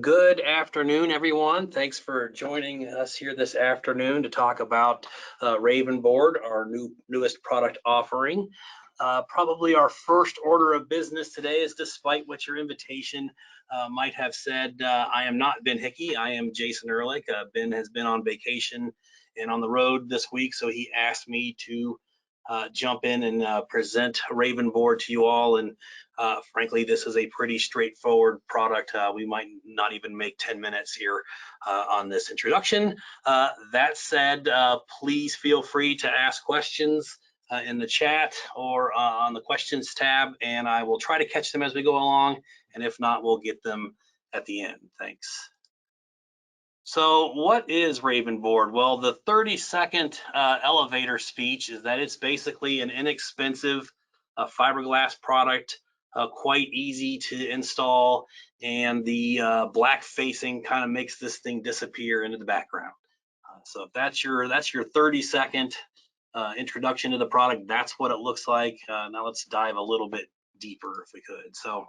Good afternoon, everyone. Thanks for joining us here this afternoon to talk about Raven Board, our newest product offering. Probably our first order of business today is, despite what your invitation might have said, I am not Ben Hickey. I am Jason Ehrlich. Ben has been on vacation and on the road this week, so he asked me to jump in and present Raven Board to you all. And frankly, this is a pretty straightforward product. We might not even make 10 minutes here on this introduction. That said, please feel free to ask questions in the chat or on the questions tab, and I will try to catch them as we go along. And if not, we'll get them at the end. Thanks. So what is Raven Board? Well, the 30-second elevator speech is that it's basically an inexpensive fiberglass product, quite easy to install, and the black facing kind of makes this thing disappear into the background. So if that's your 30-second introduction to the product, that's what it looks like. Now let's dive a little bit deeper if we could. So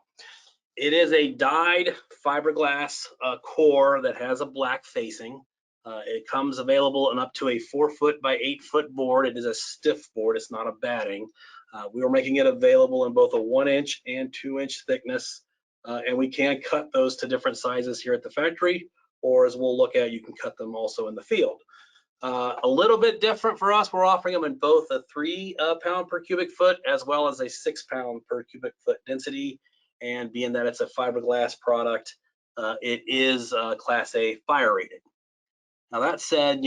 it is a dyed fiberglass core that has a black facing. It comes available in up to a 4-foot by 8-foot board. It is a stiff board, it's not a batting. We are making it available in both a 1-inch and 2-inch thickness, and we can cut those to different sizes here at the factory, or as we'll look at, you can cut them also in the field. A little bit different for us, we're offering them in both a 3 pound per cubic foot as well as a 6 pound per cubic foot density. And being that it's a fiberglass product, it is Class A fire rated. Now that said,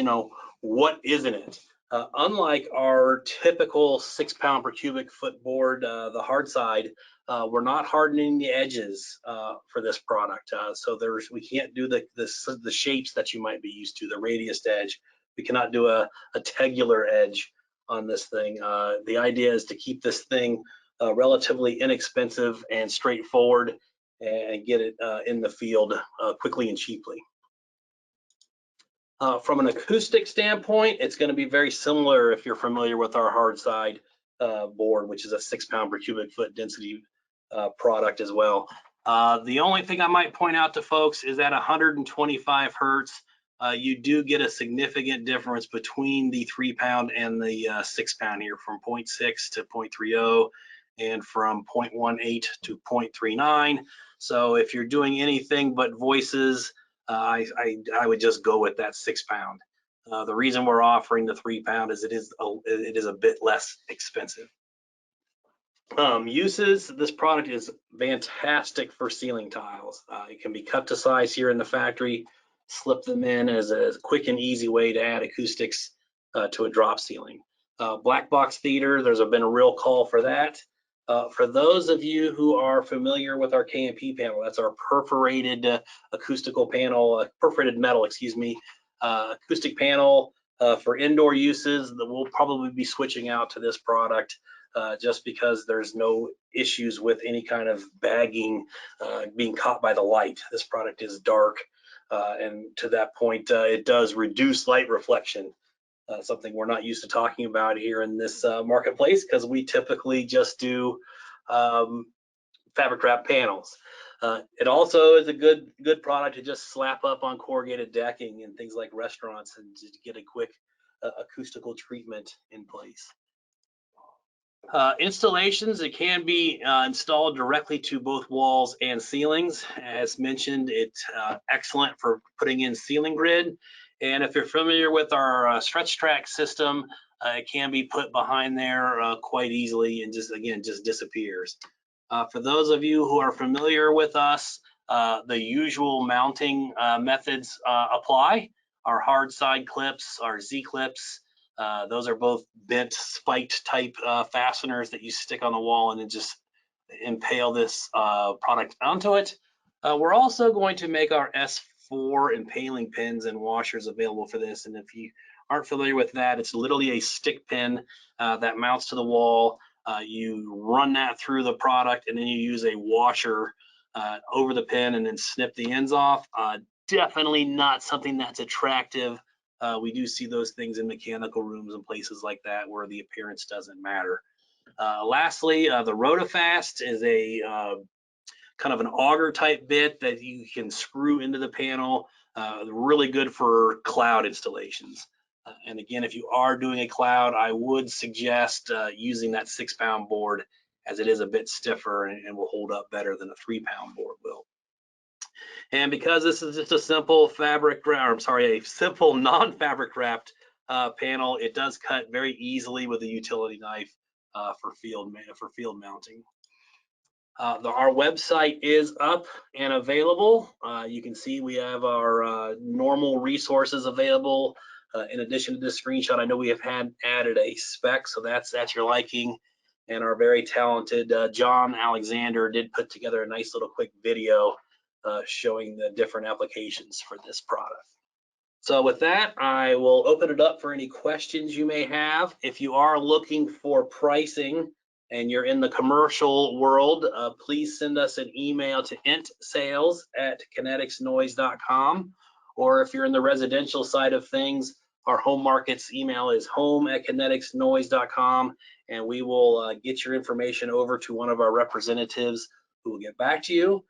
what isn't it? Unlike our typical 6 pound per cubic foot board, the hard side, we're not hardening the edges for this product. So we can't do the shapes that you might be used to, the radiused edge. We cannot do a tegular edge on this thing. The idea is to keep this thing relatively inexpensive and straightforward, and get it in the field quickly and cheaply. From an acoustic standpoint, it's going to be very similar if you're familiar with our hard side board, which is a 6 pound per cubic foot density product as well. The only thing I might point out to folks is at 125 hertz, you do get a significant difference between the 3 pound and the 6 pound here, from 0.6 to 0.30. And from 0.18 to 0.39. So if you're doing anything but voices, I would just go with that 6 pound. The reason we're offering the 3 pound is it is a bit less expensive. Uses: this product is fantastic for ceiling tiles. It can be cut to size here in the factory, slip them in as a quick and easy way to add acoustics to a drop ceiling. Black box theater, there's been a real call for that. For those of you who are familiar with our K&P panel, that's our perforated acoustical panel, perforated metal, excuse me, acoustic panel for indoor uses, that we'll probably be switching out to this product just because there's no issues with any kind of bagging being caught by the light. This product is dark, and to that point, it does reduce light reflection. Something we're not used to talking about here in this marketplace, because we typically just do fabric wrap panels. It also is a good product to just slap up on corrugated decking and things like restaurants, and to get a quick acoustical treatment in place. Installations: it can be installed directly to both walls and ceilings. As mentioned, it's excellent for putting in ceiling grid. And if you're familiar with our stretch track system, it can be put behind there quite easily, and just disappears. For those of you who are familiar with us, the usual mounting methods apply. Our hard side clips, our Z clips, those are both bent spiked type fasteners that you stick on the wall and then just impale this product onto it. We're also going to make our S4 impaling pins and washers available for this, and if you aren't familiar with that, it's literally a stick pin that mounts to the wall. You run that through the product, and then you use a washer over the pin and then snip the ends off. Definitely not something that's attractive. We do see those things in mechanical rooms and places like that where the appearance doesn't matter. Lastly, the Rotafast is a kind of an auger type bit that you can screw into the panel. Really good for cloud installations. And again, if you are doing a cloud, I would suggest using that 6-pound board, as it is a bit stiffer and will hold up better than a 3-pound board will. And because this is just a simple a simple non-fabric wrapped panel, it does cut very easily with a utility knife for field mounting. Our website is up and available. You can see we have our normal resources available. In addition to this screenshot, I know we have added a spec, so that's at your liking. And our very talented John Alexander did put together a nice little quick video showing the different applications for this product. So with that, I will open it up for any questions you may have. If you are looking for pricing and you're in the commercial world, please send us an email to intsales@kineticsnoise.com. Or if you're in the residential side of things, our home markets email is home@kineticsnoise.com, and we will get your information over to one of our representatives who will get back to you.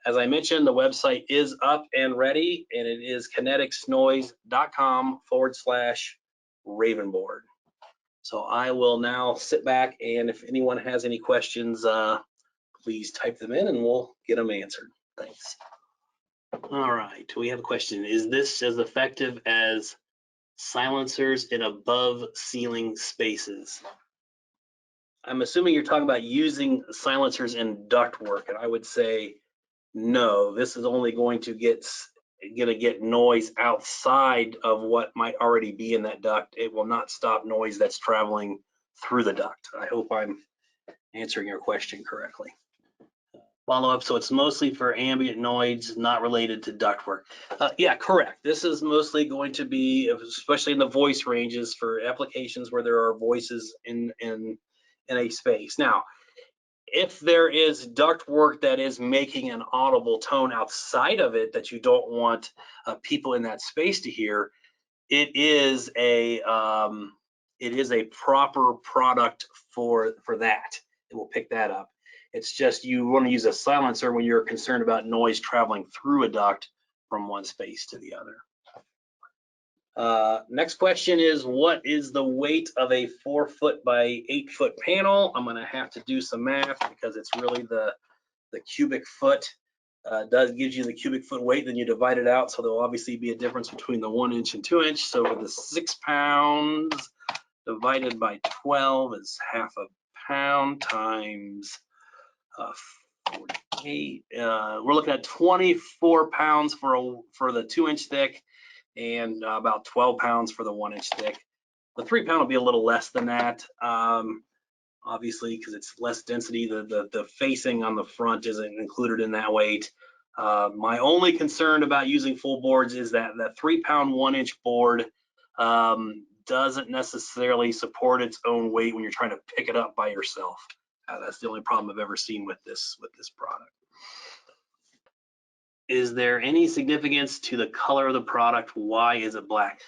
As I mentioned, the website is up and ready, and it is kineticsnoise.com/Ravenboard. So I will now sit back, and if anyone has any questions, please type them in and we'll get them answered. Thanks. All right, we have a question. Is this as effective as silencers in above ceiling spaces? I'm assuming you're talking about using silencers in ductwork, and I would say no. This is only going to get noise outside of what might already be in that duct. It will not stop noise that's traveling through the duct. I hope I'm answering your question correctly. Follow up, so it's mostly for ambient noise, not related to ductwork. Yeah, correct. This is mostly going to be, especially in the voice ranges, for applications where there are voices in a space. Now, if there is ductwork that is making an audible tone outside of it that you don't want people in that space to hear, it is a proper product for that. It will pick that up. It's just you want to use a silencer when you're concerned about noise traveling through a duct from one space to the other. Next question is, what is the weight of a 4-foot by 8-foot panel? I'm going to have to do some math because it's really the cubic foot. Gives you the cubic foot weight, then you divide it out, so there'll obviously be a difference between the 1-inch and 2-inch. So with the 6 pounds divided by 12 is half a pound times 48. We're looking at 24 pounds for the 2-inch thick, and about 12 pounds for the 1-inch thick. The 3-pound will be a little less than that, obviously, because it's less density. The facing on the front isn't included in that weight. My only concern about using full boards is that that 3-pound 1-inch board doesn't necessarily support its own weight when you're trying to pick it up by yourself. That's the only problem I've ever seen with this product. Is there any significance to the color of the product? Why is it black?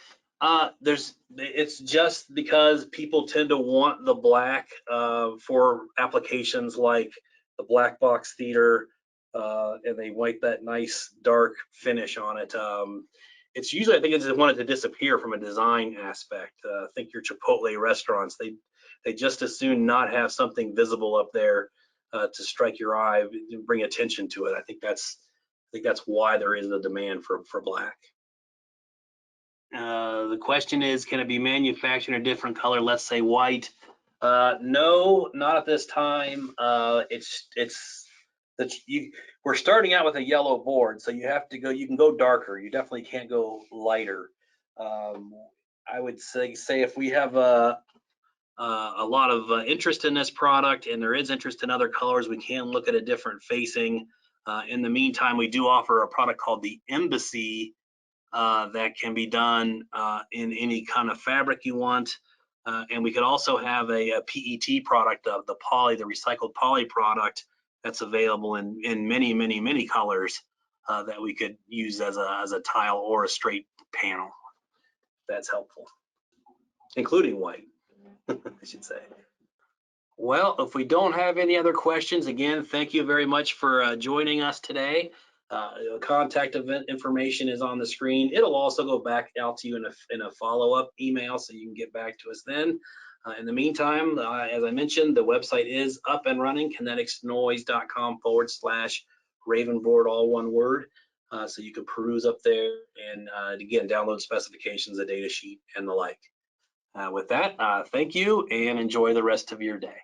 It's just because people tend to want the black for applications like the black box theater, and they want that nice dark finish on it. It's usually, I think, it's just wanted to disappear from a design aspect. I think your Chipotle restaurants, they just as soon not have something visible up there to strike your eye and bring attention to it. I think that's why there is a demand for black. The question is, can it be manufactured in a different color, let's say white? No, not at this time. We're starting out with a yellow board, so you can go darker. You definitely can't go lighter. I would say if we have a lot of interest in this product, and there is interest in other colors, we can look at a different facing. In the meantime, we do offer a product called the Embassy that can be done in any kind of fabric you want. And we could also have a PET product of the recycled poly product that's available in many colors that we could use as a tile or a straight panel. If that's helpful, including white, I should say. Well, if we don't have any other questions, again, thank you very much for joining us today. Contact event information is on the screen. It'll also go back out to you in a follow-up email, so you can get back to us then. In the meantime, as I mentioned, the website is up and running, kineticsnoise.com/Ravenboard, all one word. So you can peruse up there and again, download specifications, the data sheet, and the like. With that, thank you and enjoy the rest of your day.